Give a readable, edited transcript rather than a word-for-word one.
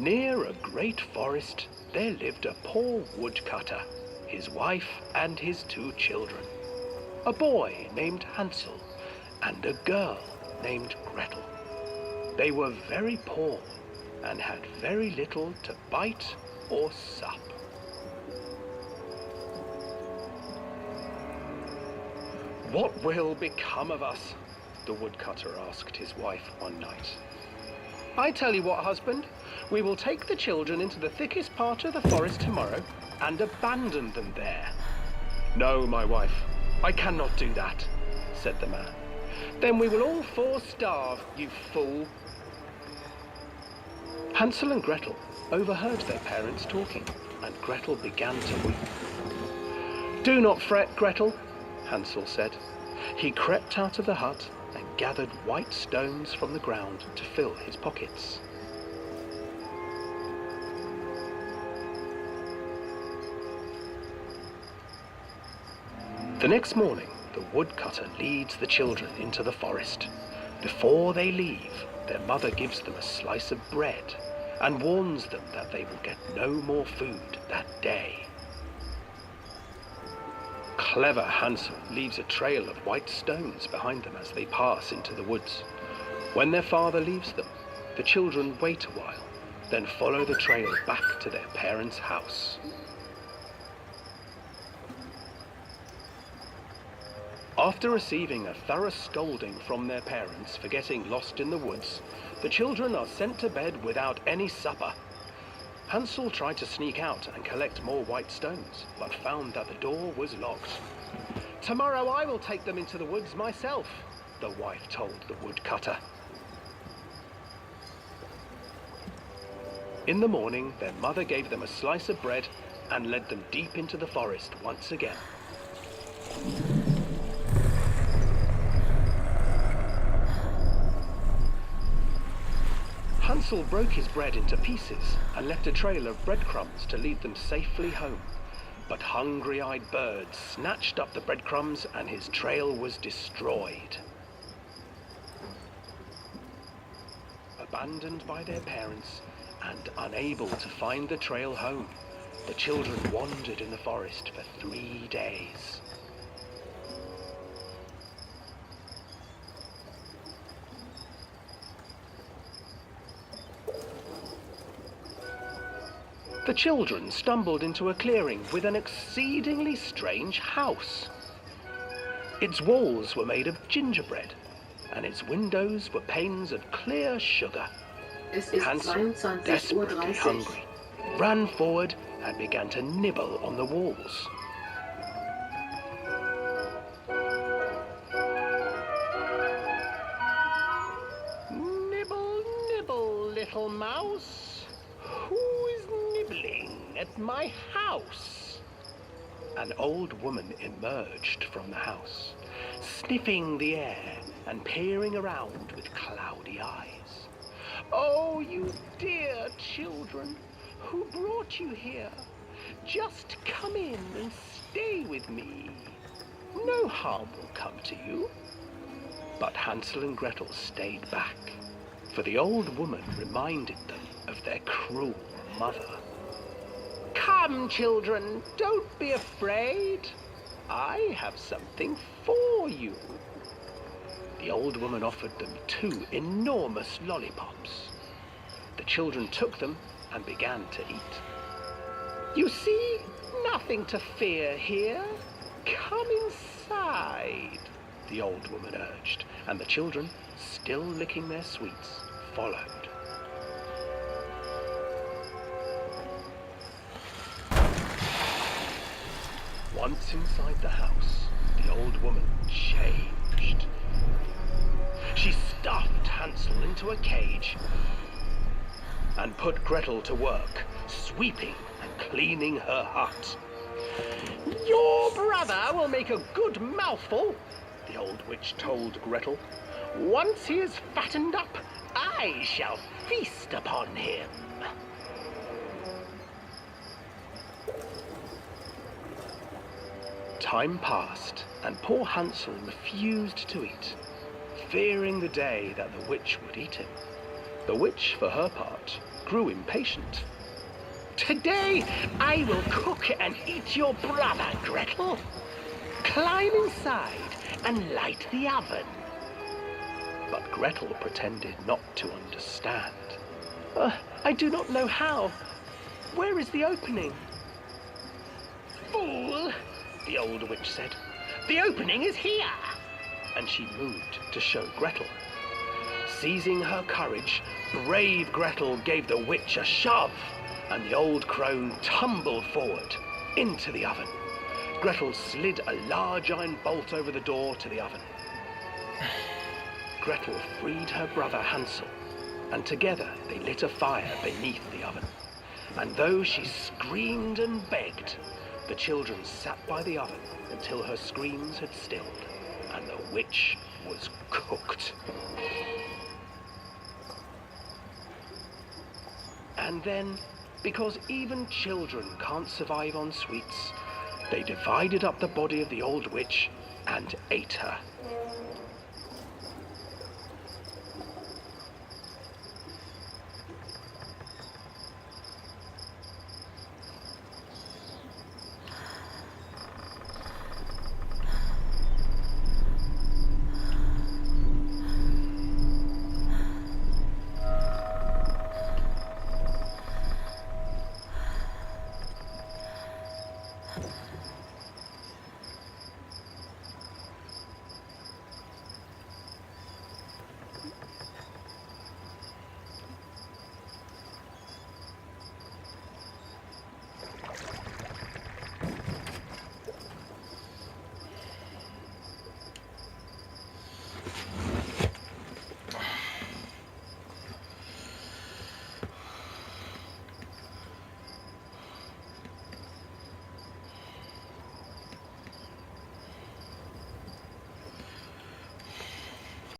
Near a great forest, there lived a poor woodcutter, his wife and his 2 children, a boy named Hansel and a girl named Gretel. They were very poor and had very little to bite or sup. "What will become of us?" the woodcutter asked his wife one night. "I tell you what, husband, we will take the children into the thickest part of the forest tomorrow and abandon them there." "No, my wife, I cannot do that," said the man. "Then we will all 4 starve, you fool." Hansel and Gretel overheard their parents talking, and Gretel began to weep. "Do not fret, Gretel," Hansel said. He crept out of the hut and gathered white stones from the ground to fill his pockets. The next morning, the woodcutter leads the children into the forest. Before they leave, their mother gives them a slice of bread and warns them that they will get no more food that day. Clever Hansel leaves a trail of white stones behind them as they pass into the woods. When their father leaves them, the children wait a while, then follow the trail back to their parents' house. After receiving a thorough scolding from their parents for getting lost in the woods, the children are sent to bed without any supper. Hansel tried to sneak out and collect more white stones, but found that the door was locked. "Tomorrow I will take them into the woods myself," the wife told the woodcutter. In the morning, their mother gave them a slice of bread and led them deep into the forest once again. Hansel broke his bread into pieces and left a trail of breadcrumbs to lead them safely home. But hungry-eyed birds snatched up the breadcrumbs and his trail was destroyed. Abandoned by their parents and unable to find the trail home, the children wandered in the forest for 3 days. The children stumbled into a clearing with an exceedingly strange house. Its walls were made of gingerbread, and its windows were panes of clear sugar. Hansel, desperately hungry, ran forward and began to nibble on the walls. "Nibble, nibble, little mouse. Who is nibbling at my house?" An old woman emerged from the house, sniffing the air and peering around with cloudy eyes. "Oh, you dear children, who brought you here? Just come in and stay with me. No harm will come to you." But Hansel and Gretel stayed back, for the old woman reminded them of their cruel mother. "Come, children, don't be afraid. I have something for you." The old woman offered them 2 enormous lollipops. The children took them and began to eat. "You see, nothing to fear here. Come inside," the old woman urged, and the children, still licking their sweets, followed. Once inside the house, the old woman changed. She stuffed Hansel into a cage and put Gretel to work, sweeping and cleaning her hut. "Your brother will make a good mouthful," the old witch told Gretel. "Once he is fattened up, I shall feast upon him." Time passed, and poor Hansel refused to eat, fearing the day that the witch would eat him. The witch, for her part, grew impatient. "Today I will cook and eat your brother, Gretel. Climb inside and light the oven." But Gretel pretended not to understand. I do not know how. Where is the opening?" "Fool," the old witch said. "The opening is here." And she moved to show Gretel. Seizing her courage, brave Gretel gave the witch a shove, and the old crone tumbled forward into the oven. Gretel slid a large iron bolt over the door to the oven. Gretel freed her brother Hansel, and together they lit a fire beneath the oven. And though she screamed and begged, the children sat by the oven until her screams had stilled, and the witch was cooked. And then, because even children can't survive on sweets, they divided up the body of the old witch and ate her.